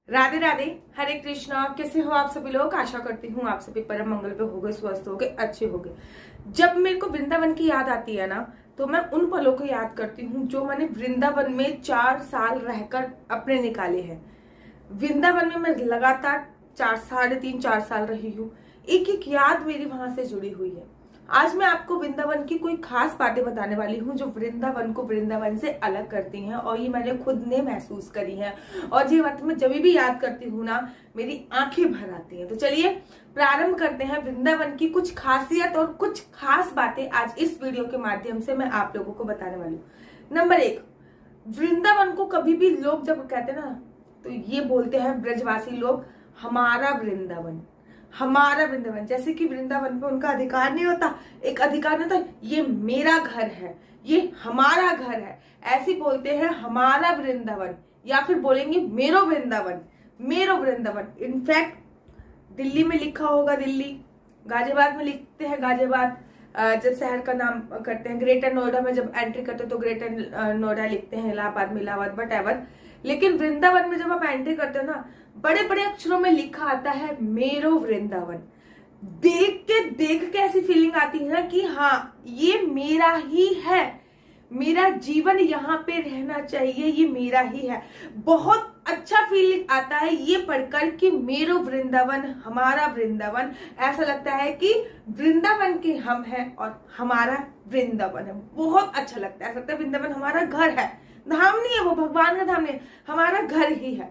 राधे राधे। हरे कृष्णा। कैसे हो आप सभी लोग? आशा करती हूँ आप सभी परम मंगल पे होगे, स्वस्थ होगे, अच्छे होगे। जब मेरे को वृंदावन की याद आती है ना, तो मैं उन पलों को याद करती हूँ जो मैंने वृंदावन में 4 साल रहकर अपने निकाले हैं। वृंदावन में मैं लगातार 3.5 4 साल रही हूँ। एक एक याद मेरी वहां से जुड़ी हुई है। आज मैं आपको वृंदावन की कोई खास बातें बताने वाली हूँ जो वृंदावन को वृंदावन से अलग करती हैं, और ये मैंने खुद ने महसूस करी है। और ये बात मैं जब भी याद करती हूँ ना, मेरी आंखें भर आती हैं। तो चलिए प्रारंभ करते हैं वृंदावन की कुछ खासियत और कुछ खास बातें आज इस वीडियो के माध्यम से मैं आप लोगों को बताने वाली हूँ। नंबर 1, वृंदावन को कभी भी लोग जब कहते हैं ना, तो ये बोलते हैं ब्रजवासी लोग, हमारा वृंदावन, हमारा वृंदावन। जैसे कि वृंदावन पे उनका अधिकार नहीं होता, एक अधिकार नहीं होता, ये मेरा घर है, ये हमारा घर है, ऐसे बोलते हैं हमारा वृंदावन, या फिर बोलेंगे मेरो वृंदावन, मेरो वृंदावन। इनफैक्ट दिल्ली में लिखा होगा दिल्ली, गाजियाबाद में लिखते हैं गाजियाबाद, जब शहर का नाम करते हैं, ग्रेटर नोएडा में जब एंट्री करते हैं तो ग्रेटर नोएडा लिखते हैं, इलाहाबाद में इलाहाबाद, वट एवर। लेकिन वृंदावन में जब आप एंट्री करते हो ना, बड़े बड़े अक्षरों में लिखा आता है मेरो वृंदावन। देख के ऐसी फीलिंग आती है ना कि हाँ, ये मेरा ही है, मेरा जीवन यहाँ पे रहना चाहिए, ये मेरा ही है। बहुत अच्छा फीलिंग आता है ये पढ़कर कि मेरो वृंदावन, हमारा वृंदावन। ऐसा लगता है कि वृंदावन के हम हैं और हमारा वृंदावन है। बहुत अच्छा लगता है, ऐसा लगता है वृंदावन हमारा घर है, धाम नहीं है वो, भगवान का धाम नहीं है, हमारा घर ही है।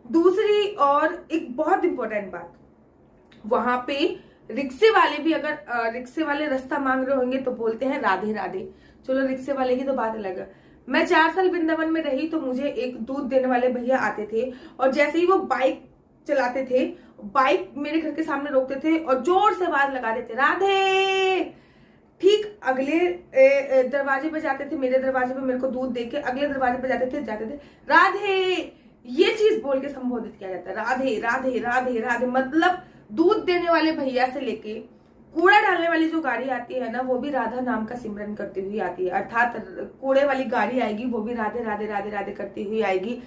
दूसरी और एक बहुत इंपॉर्टेंट बात, वहां पे रिक्शे वाले भी अगर रिक्शे वाले रास्ता मांग रहे होंगे तो बोलते हैं राधे राधे। चलो रिक्शे वाले की तो बात अलग है। मैं 4 साल वृंदावन में रही तो मुझे एक दूध देने वाले भैया आते थे, और जैसे ही वो बाइक चलाते थे, बाइक मेरे घर के सामने रोकते थे और जोर से आवाज लगा देते, राधे। ठीक अगले दरवाजे पे जाते थे, मेरे दरवाजे पे मेरे को दूध देके अगले दरवाजे पे जाते थे, राधे। ये चीज बोल के संबोधित किया जाता है, राधे राधे राधे राधे। मतलब दूध देने वाले भैया से लेके कूड़ा डालने वाली जो गाड़ी आती है ना, वो भी राधा नाम का सिमरन करती हुई आती है। अर्थात कूड़े वाली गाड़ी आएगी, वो भी राधे राधे राधे राधे करती हुई आएगी।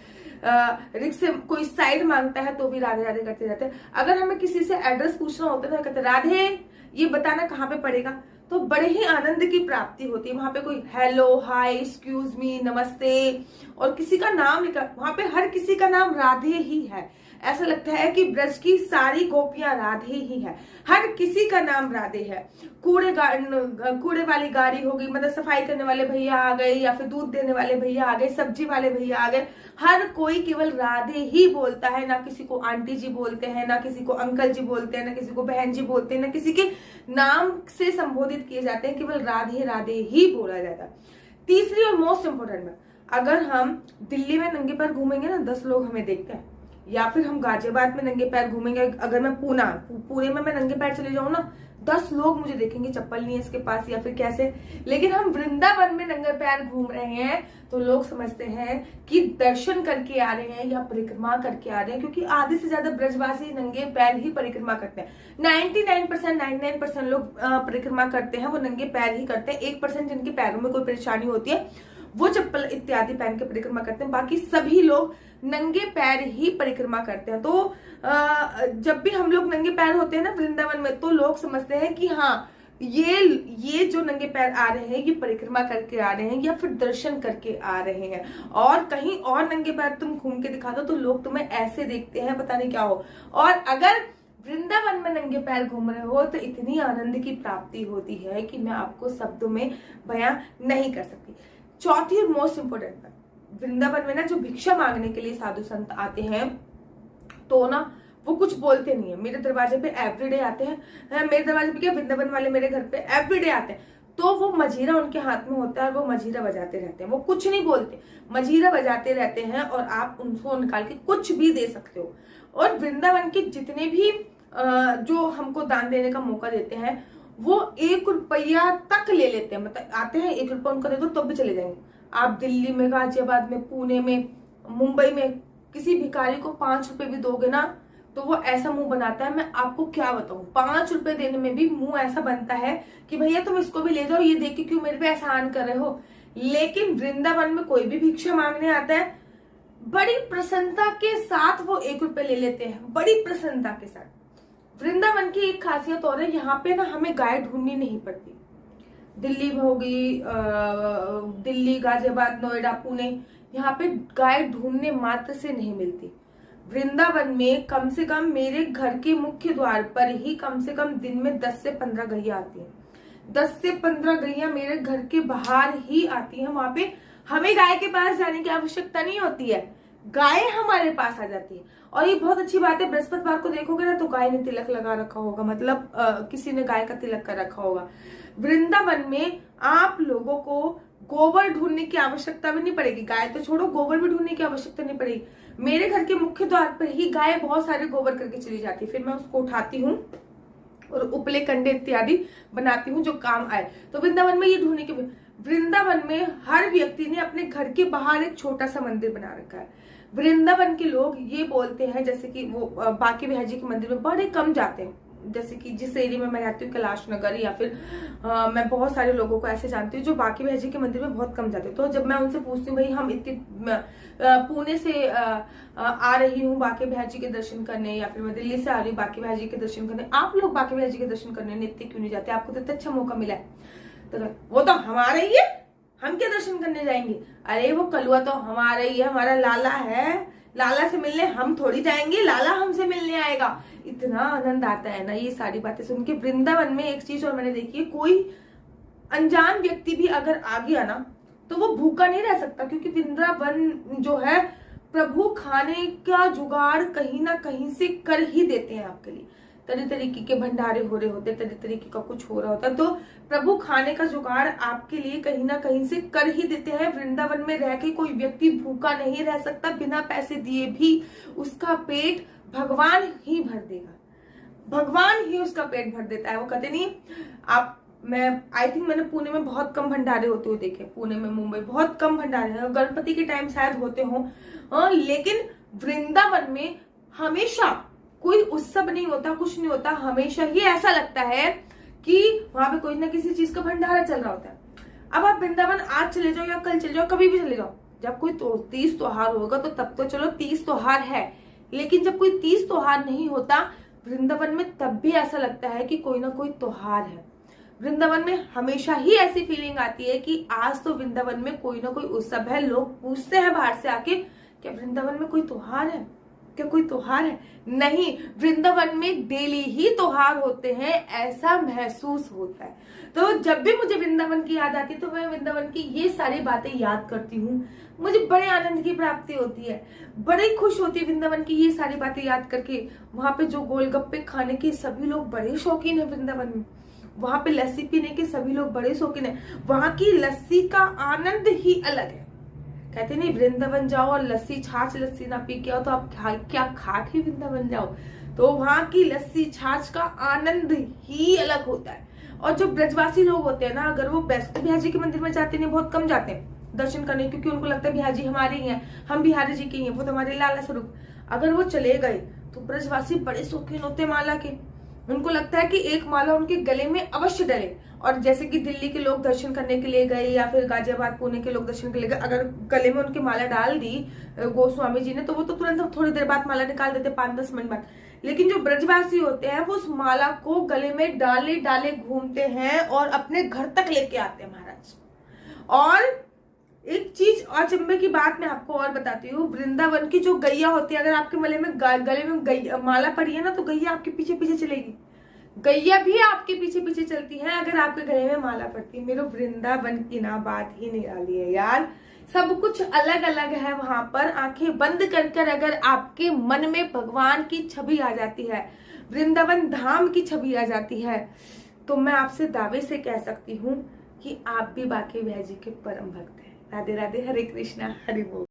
रिक्शे कोई साइड मांगता है तो भी राधे राधे करते रहते हैं। अगर हमें किसी से एड्रेस पूछना होता है तो कहते राधे, ये बताना कहाँ पे पड़ेगा, तो बड़े ही आनंद की प्राप्ति होती है। वहां पे कोई हेलो, हाय, एक्सक्यूज मी, नमस्ते और किसी का नाम लिखा, वहां पे हर किसी का नाम राधे ही है। ऐसा लगता है कि ब्रज की सारी गोपियां राधे ही है, हर किसी का नाम राधे है। कूड़े वाली गाड़ी होगी, मतलब सफाई करने वाले भैया आ गए, या फिर दूध देने वाले भैया आ गए, सब्जी वाले भैया आ गए, हर कोई केवल राधे ही बोलता है। ना किसी को आंटी जी बोलते हैं, ना किसी को अंकल जी बोलते हैं, ना किसी को बहन जी बोलते हैं, ना किसी के नाम से संबोधित किए जाते हैं, केवल राधे राधे ही बोला जाता है। तीसरी और मोस्ट इंपोर्टेंट बात, अगर हम दिल्ली में नंगे पैर घूमेंगे ना, 10 लोग हमें देखते हैं, या फिर हम गाजियाबाद में नंगे पैर घूमेंगे, अगर मैं पुणे में मैं नंगे पैर चले जाऊं ना, 10 लोग मुझे देखेंगे, चप्पल नहीं है इसके पास या फिर कैसे। लेकिन हम वृंदावन में नंगे पैर घूम रहे हैं तो लोग समझते हैं कि दर्शन करके आ रहे हैं या परिक्रमा करके आ रहे हैं, क्योंकि आधे से ज्यादा ब्रजवासी नंगे पैर ही परिक्रमा करते हैं। 99% लोग परिक्रमा करते हैं वो नंगे पैर ही करते हैं। 1% जिनके पैरों में कोई परेशानी होती है वो चप्पल इत्यादि पहन के परिक्रमा करते हैं, बाकी सभी लोग नंगे पैर ही परिक्रमा करते हैं। तो जब भी हम लोग नंगे पैर होते हैं ना वृंदावन में, तो लोग समझते हैं कि हाँ, ये जो नंगे पैर आ रहे हैं ये परिक्रमा करके आ रहे हैं या फिर दर्शन करके आ रहे हैं। और कहीं और नंगे पैर तुम घूम के दिखा दो तो लोग तुम्हें ऐसे देखते हैं, पता नहीं क्या हो। और अगर वृंदावन में नंगे पैर घूम रहे हो तो इतनी आनंद की प्राप्ति होती है कि मैं आपको शब्दों में बयां नहीं कर सकती। चौथी और मोस्ट इंपोर्टेंट बात, वृंदावन में ना जो भिक्षा मांगने के लिए साधु संत आते हैं तो ना वो कुछ बोलते नहीं है। मेरे दरवाजे पे एवरीडे आते हैं, मेरे दरवाजे पे क्या, वृंदावन वाले मेरे घर पे एवरीडे आते हैं, तो वो मजीरा उनके हाथ में होता है और वो मजीरा बजाते रहते हैं। वो कुछ नहीं बोलते, मजीरा बजाते रहते हैं और आप उनको निकाल के कुछ भी दे सकते हो। और वृंदावन के जितने भी जो हमको दान देने का मौका देते हैं वो 1 रुपया तक ले लेते हैं। मतलब आते हैं 1 रुपया उनको दे दो तो भी चले जाएंगे। आप दिल्ली में, गाजियाबाद में, पुणे में, मुंबई में किसी भिखारी को 5 रुपए भी दोगे ना तो वो ऐसा मुंह बनाता है, मैं आपको क्या बताऊं। 5 रुपए देने में भी मुंह ऐसा बनता है कि भैया तुम इसको भी ले जाओ, ये देख के क्यों मेरे पे एहसान कर रहे हो। लेकिन वृंदावन में कोई भी भिक्षा मांगने आता है, बड़ी प्रसन्नता के साथ वो 1 रुपए ले लेते हैं, बड़ी प्रसन्नता के साथ। वृंदावन की एक खासियत और है, यहाँ पे ना हमें गाय ढूंढनी नहीं पड़ती। दिल्ली में होगी, दिल्ली, गाजियाबाद, नोएडा, पुणे, यहाँ पे गाय ढूंढने मात्र से नहीं मिलती। वृंदावन में कम से कम मेरे घर के मुख्य द्वार पर ही कम से कम दिन में 10 से 15 गैया आती हैं। 10 से 15 गैया मेरे घर के बाहर ही आती हैं। वहां पे हमें गाय के पास जाने की आवश्यकता नहीं होती है, गाय हमारे पास आ जाती है। और ये बहुत अच्छी बात है, बृहस्पतिवार को देखोगे ना तो गाय ने तिलक लगा रखा होगा, मतलब किसी ने गाय का तिलक कर रखा होगा। वृंदावन में आप लोगों को गोबर ढूंढने की आवश्यकता भी नहीं पड़ेगी, गाय तो छोड़ो, गोबर भी ढूंढने की आवश्यकता नहीं पड़ेगी। मेरे घर के मुख्य द्वार पर ही गाय बहुत सारे गोबर करके चली जाती है, फिर मैं उसको उठाती हूँ और उपले कंडे इत्यादि बनाती हूँ जो काम आए। तो वृंदावन में ये ढूंढने के, वृंदावन में हर व्यक्ति ने अपने घर के बाहर एक छोटा सा मंदिर बना रखा है। वृंदावन के लोग ये बोलते हैं, जैसे कि वो बांके बिहारी जी के मंदिर में बड़े कम जाते हैं, जैसे कि जिस एरिया में मैं रहती हूँ कैलाश नगर, या फिर मैं बहुत सारे लोगों को ऐसे जानती हूँ जो बांके बिहारी जी के मंदिर में बहुत कम जाते हैं। तो जब मैं उनसे पूछती हूँ, भाई हम इतनी पुणे से आ रही हूँ बांके बिहारी जी के दर्शन करने, या फिर मैं दिल्ली से आ रही हूँ बांके बिहारी जी के दर्शन करने, आप लोग बांके बिहारी जी के दर्शन करने नित्य क्यों नहीं जाते, आपको तो इतना अच्छा मौका मिला है। तो वो तो हमारा ही है, हम क्या दर्शन करने जाएंगे, अरे वो कलुआ तो हमारा ही है, हमारा लाला है, लाला से मिलने हम थोड़ी जाएंगे, लाला हमसे मिलने आएगा। इतना आनंद आता है ना ये सारी बातें सुन के। वृंदावन में एक चीज और मैंने देखी है, कोई अनजान व्यक्ति भी अगर आ गया ना तो वो भूखा नहीं रह सकता, क्योंकि वृंदावन जो है प्रभु खाने का जुगाड़ कहीं ना कहीं से कर ही देते हैं आपके लिए। तरह तरीके के भंडारे हो रहे होते, तरह तरीके का कुछ हो रहा होता है, तो प्रभु खाने का जुगाड़ आपके लिए कहीं ना कहीं से कर ही देते हैं। वृंदावन में रह के कोई व्यक्ति भूखा नहीं रह सकता, बिना पैसे दिए भी उसका पेट भगवान ही भर देगा, भगवान ही उसका पेट भर देता है। वो कहते नहीं, आप, मैं आई थिंक मैंने पुणे में बहुत कम भंडारे होते हुए देखे, पुणे में, मुंबई बहुत कम भंडारे हैं, गणपति के टाइम शायद होते हो, लेकिन वृंदावन में हमेशा कोई उत्सव नहीं होता, कुछ नहीं होता, हमेशा ही ऐसा लगता है कि वहां पे कोई ना किसी चीज का भंडारा चल रहा होता है। अब आप वृंदावन आज चले जाओ या कल चले जाओ, कभी भी चले जाओ, जब कोई तीज त्योहार होगा तो तब तो चलो तीज त्योहार है, लेकिन जब कोई तीज त्योहार नहीं होता वृंदावन में तब भी ऐसा लगता है कि कोई ना कोई त्योहार है। वृंदावन में हमेशा ही ऐसी फीलिंग आती है कि आज तो वृंदावन में कोई ना कोई उत्सव है। लोग पूछते हैं बाहर से आके, क्या वृंदावन में कोई त्योहार है, क्या कोई त्योहार है? नहीं, वृंदावन में डेली ही त्योहार होते हैं, ऐसा महसूस होता है। तो जब भी मुझे वृंदावन की याद आती है तो मैं वृंदावन की ये सारी बातें याद करती हूँ, मुझे बड़े आनंद की प्राप्ति होती है, बड़ी खुश होती है वृंदावन की ये सारी बातें याद करके। वहां पे जो गोलगप्पे खाने के सभी लोग बड़े शौकीन है वृंदावन में, वहां पे लस्सी पीने के सभी लोग बड़े शौकीन है। वहां की लस्सी का आनंद ही अलग है। कहते नहीं, वृंदावन जाओ और लस्सी, छाछ लस्सी ना पी के आओ तो आप क्या खा के वृंदावन जाओ। तो वहां की लस्सी छाछ का आनंद ही अलग होता है। और जो ब्रजवासी लोग होते हैं ना, अगर वो वैष्णो बिहारी जी के मंदिर में जाते हैं, बहुत कम जाते हैं दर्शन करने, क्योंकि उनको लगता है बिहारी जी हमारे ही हैं, हम बिहारी जी के ही हैं, वो तो हमारे लाला स्वरूप। अगर वो चले गए तो ब्रजवासी बड़े शौकीन होते हैं माला के, उनको लगता है कि एक माला उनके गले में अवश्य डले। और जैसे कि दिल्ली के लोग दर्शन करने के लिए गए या फिर गाजियाबाद पुणे के लोग दर्शन के लिए गए, अगर गले में उनकी माला डाल दी गोस्वामी जी ने तो वो तो तुरंत थोड़ी देर बाद माला निकाल देते, 5-10 मिनट बाद। लेकिन जो ब्रजवासी होते हैं वो उस माला को गले में डाले डाले घूमते हैं और अपने घर तक लेके आते हैं महाराज। और एक चीज अचंभे की बात मैं आपको और बताती हूँ, वृंदावन की जो गैया होती है, अगर आपके गले में माला पड़ी है ना तो गैया आपके पीछे पीछे चलेगी, गैया भी आपके पीछे पीछे चलती है अगर आपके गले में माला पड़ती है। मेरे वृंदावन की ना बात ही निराली है यार, सब कुछ अलग अलग है वहां पर। आंखें बंद कर अगर आपके मन में भगवान की छवि आ जाती है, वृंदावन धाम की छवि आ जाती है, तो मैं आपसे दावे से कह सकती हूँ कि आप भी बांके बिहारी जी के परम भक्त हैं। राधे राधे, हरे कृष्णा, हरि बोल।